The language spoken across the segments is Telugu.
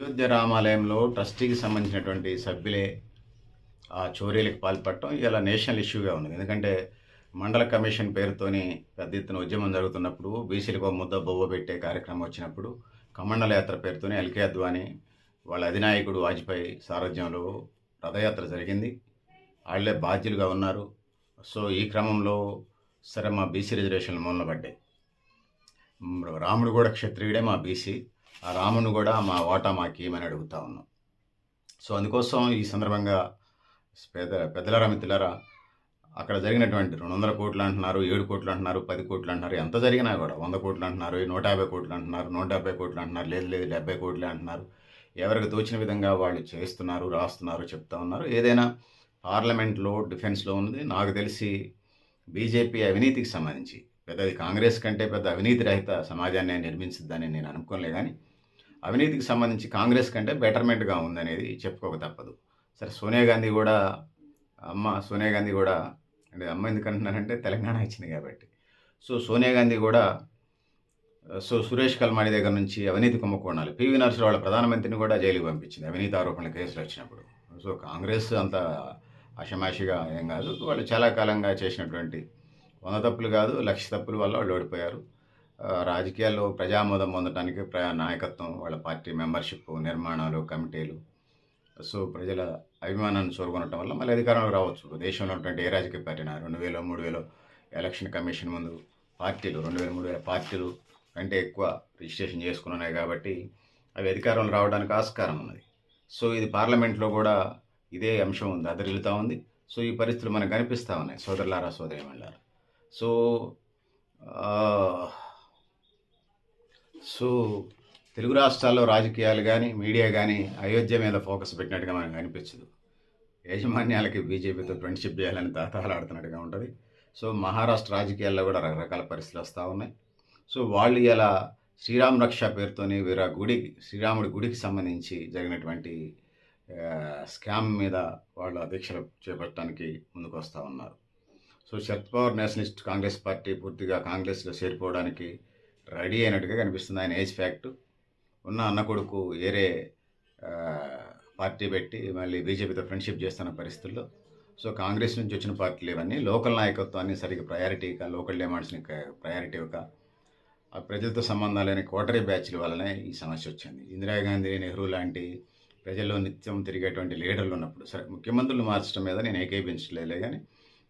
అయోధ్య రామాలయంలో ట్రస్టీకి సంబంధించినటువంటి సభ్యులే ఆ చోరీలకు పాల్పడటం ఇలా నేషనల్ ఇష్యూగా ఉన్నది. ఎందుకంటే మండల కమిషన్ పేరుతోని పెద్ద ఎత్తున ఉద్యమం జరుగుతున్నప్పుడు, బీసీలకు ఒక ముద్ద బొవ్వ పెట్టే కార్యక్రమం వచ్చినప్పుడు, కమండల యాత్ర పేరుతోని ఎల్కే అద్వానీ వాళ్ళ అధినాయకుడు వాజ్పేయి సారథ్యంలో రథయాత్ర జరిగింది. వాళ్ళే బాధ్యులుగా ఉన్నారు. సో ఈ క్రమంలో సరే మా బీసీ రిజర్వేషన్లు మూలన పడ్డాయి. రాముడు కూడా క్షత్రియుడే, మా బీసీ. ఆ రాముని కూడా మా ఓటా మాకు ఇవ్వమని అడుగుతా ఉన్నాం. సో అందుకోసం ఈ సందర్భంగా పెద్దలారా మిత్రులారా, అక్కడ జరిగినటువంటి 200 కోట్లు అంటున్నారు, 7 కోట్లు అంటున్నారు, 10 కోట్లు అంటున్నారు. ఎంత జరిగినా కూడా 100 కోట్లు అంటున్నారు, 150 కోట్లు అంటున్నారు, 170 కోట్లు అంటున్నారు, లేదు లేదు 70 కోట్లే అంటున్నారు. ఎవరికి తోచిన విధంగా వాళ్ళు చేస్తున్నారు, రాస్తున్నారు, చెప్తా ఉన్నారు. ఏదైనా పార్లమెంట్లో డిఫెన్స్లో ఉన్నది. నాకు తెలిసి బీజేపీ అవినీతికి సంబంధించి పెద్దది కాంగ్రెస్ కంటే పెద్ద అవినీతి రహిత సమాజాన్ని నిర్మించిద్దని నేను అనుకోలే, కానీ అవినీతికి సంబంధించి కాంగ్రెస్ కంటే బెటర్మెంట్గా ఉందనేది చెప్పుకోక తప్పదు. సరే సోనియా గాంధీ కూడా అంటే అమ్మ ఎందుకంటున్నానంటే తెలంగాణ ఇచ్చింది కాబట్టి. సో సోనియా గాంధీ కూడా సురేష్ కల్మాడి దగ్గర నుంచి అవినీతి కుంభకోణాలు, పివి నరసింహరావు వాళ్ళ ప్రధానమంత్రిని కూడా జైలుకి పంపించింది అవినీతి ఆరోపణల కేసులు వచ్చినప్పుడు. సో కాంగ్రెస్ అంత ఆషమాషిగా ఏం కాదు. వాళ్ళు చాలా కాలంగా చేసినటువంటి 100 తప్పులు కాదు, 1,00,000 తప్పుల వల్ల వాళ్ళు ఓడిపోయారు. రాజకీయాల్లో ప్రజామోదం పొందడానికి నాయకత్వం, వాళ్ళ పార్టీ మెంబర్షిప్, నిర్మాణాలు, కమిటీలు, సో ప్రజల అభిమానాన్ని చూరగొనటం వల్ల మళ్ళీ అధికారంలో రావచ్చు. దేశంలో ఉన్నటువంటి ఏ రాజకీయ పార్టీ 2000, 3000 ఎలక్షన్ కమిషన్ ముందు పార్టీలు 2000, 3000 పార్టీలు కంటే ఎక్కువ రిజిస్ట్రేషన్ చేసుకున్నాయి కాబట్టి అవి అధికారంలో రావడానికి ఆస్కారం ఉన్నది. సో ఇది పార్లమెంట్లో కూడా ఇదే అంశం ఉంది, అదరిల్లుతూ ఉంది. సో ఈ పరిస్థితులు మనకు కనిపిస్తూ ఉన్నాయి సోదరులారా, సోదరీమణులారా. సో తెలుగు రాష్ట్రాల్లో రాజకీయాలు కానీ మీడియా కానీ అయోధ్య మీద ఫోకస్ పెట్టినట్టుగా మనకు అనిపించదు. యాజమాన్యాలకి బీజేపీతో ఫ్రెండ్షిప్ చేయాలని తాతలాడుతున్నట్టుగా ఉంటుంది. సో మహారాష్ట్ర రాజకీయాల్లో కూడా రకరకాల పరిస్థితులు వస్తూ ఉన్నాయి. సో వాళ్ళు ఇలా శ్రీరామ రక్ష పేరుతోని శ్రీరాముడి గుడికి సంబంధించి జరిగినటువంటి స్కామ్ మీద వాళ్ళు దీక్షలు చేపట్టడానికి ముందుకు వస్తూ ఉన్నారు. So Sharad Pawar Nationalist Congress party పూర్తిగా కాంగ్రెస్లో చేరిపోవడానికి రెడీ అయినట్టుగా కనిపిస్తుంది. ఆయన ఏజ్ ఫ్యాక్ట్ ఉన్న అన్న కొడుకు వేరే పార్టీ పెట్టి మళ్ళీ బీజేపీతో ఫ్రెండ్షిప్ చేస్తున్న పరిస్థితుల్లో సో కాంగ్రెస్ నుంచి వచ్చిన పార్టీలు ఇవన్నీ లోకల్ నాయకత్వాన్ని సరిగ్గా ప్రయారిటీగా, లోకల్ డిమాండ్స్ని ప్రయారిటీగా, ఆ ప్రజలతో సంబంధాలు లేని కోటరీ బ్యాచ్ల వల్లనే ఈ సమస్య వచ్చింది. ఇందిరాగాంధీ, నెహ్రూ లాంటి ప్రజల్లో నిత్యం తిరిగేటువంటి లీడర్లు ఉన్నప్పుడు, సరే ముఖ్యమంత్రులు మార్చడం మీద నేను ఏకీభించలేదే, కానీ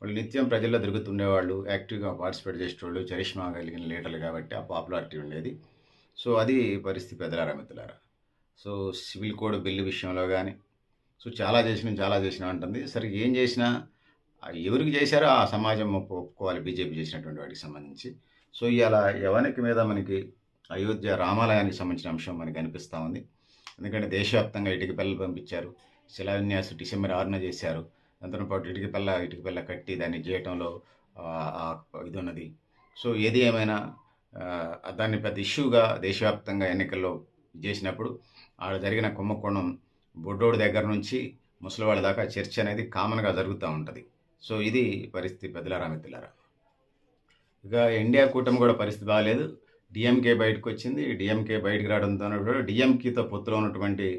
వాళ్ళు నిత్యం ప్రజల్లో తిరుగుతుండేవాళ్ళు, యాక్టివ్గా పార్టిసిపేట్ చేసేవాళ్ళు, చరిష్మా కలిగిన లీడర్లు కాబట్టి ఆ పాపులారిటీ ఉండేది. సో అది పరిస్థితి పెద్దలారా మిత్రులారా. సో సివిల్ కోడ్ బిల్లు విషయంలో కానీ సో చాలా చేసినా అంటుంది. సరే ఏం చేసినా ఎవరికి చేశారో ఆ సమాజం ఒప్పుకోవాలి బీజేపీ చేసినటువంటి వాటికి సంబంధించి. సో ఇలా ఎవరికి మీద మనకి అయోధ్య రామాలయానికి సంబంధించిన అంశం మనకి అనిపిస్తూ ఉంది. ఎందుకంటే దేశవ్యాప్తంగా ఇటుక పిల్లలు పంపించారు, శిలాన్యాసం డిసెంబర్ 6న చేశారు. దాంతో పాటు ఇటుక పిల్ల కట్టి దాన్ని చేయటంలో ఇది ఉన్నది. సో ఏది ఏమైనా దాన్ని పెద్ద ఇష్యూగా దేశవ్యాప్తంగా ఎన్నికల్లో చేసినప్పుడు ఆడ జరిగిన కుంభకోణం బొడ్డోడి దగ్గర నుంచి ముసలివాళ్ళ దాకా చర్చ అనేది కామన్గా జరుగుతూ ఉంటుంది. సో ఇది పరిస్థితి పెద్దలారా మిత్రులారా. ఇక ఇండియా కూటమి కూడా పరిస్థితి బాగాలేదు. డిఎంకే బయటకు వచ్చింది. డిఎంకే బయటకు రావడంతో డిఎంకేతో పొత్తులో ఉన్నటువంటి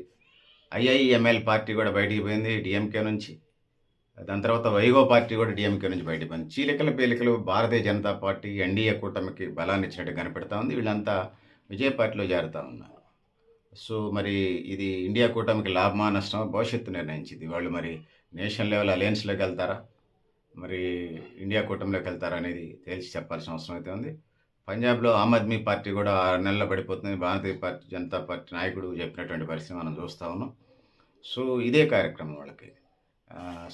ఐఐఎంఎల్ పార్టీ కూడా బయటికి పోయింది డిఎంకే నుంచి. దాని తర్వాత వైగో పార్టీ కూడా డిఎంకే నుంచి బయటకు పోయింది. చీలికల పేలికలు భారతీయ జనతా పార్టీ ఎన్డీఏ కూటమికి బలాన్ని ఇచ్చినట్టు కనిపెడతా ఉంది. వీళ్ళంతా విజయ పార్టీలో చేరుతూ ఉన్నారు. సో మరి ఇది ఇండియా కూటమికి లాభమా నష్టమా భవిష్యత్తు నిర్ణయించింది. వాళ్ళు మరి నేషనల్ లెవెల్ అలయన్స్లోకి వెళ్తారా, మరి ఇండియా కూటమిలోకి వెళ్తారా అనేది తేల్చి చెప్పాల్సిన అవసరం అయితే ఉంది. పంజాబ్లో ఆమ్ ఆద్మీ పార్టీ కూడా 6 నెలల్లో పడిపోతుంది. భారతీయ జనతా పార్టీ నాయకుడు చెప్పినటువంటి పరిస్థితి మనం చూస్తూ ఉన్నాం. సో ఇదే కార్యక్రమం వాళ్ళకి.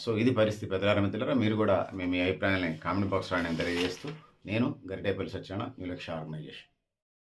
సో ఇది పరిస్థితి పెద్దలారా మిత్రులారా. మీరు కూడా మీ అభిప్రాయాన్ని కామెంట్ బాక్స్లో నేను తెలియజేస్తూ, నేను గరిటేపల్లి సత్యనారాయణ, న్యూ లక్ష్య ఆర్గనైజేషన్.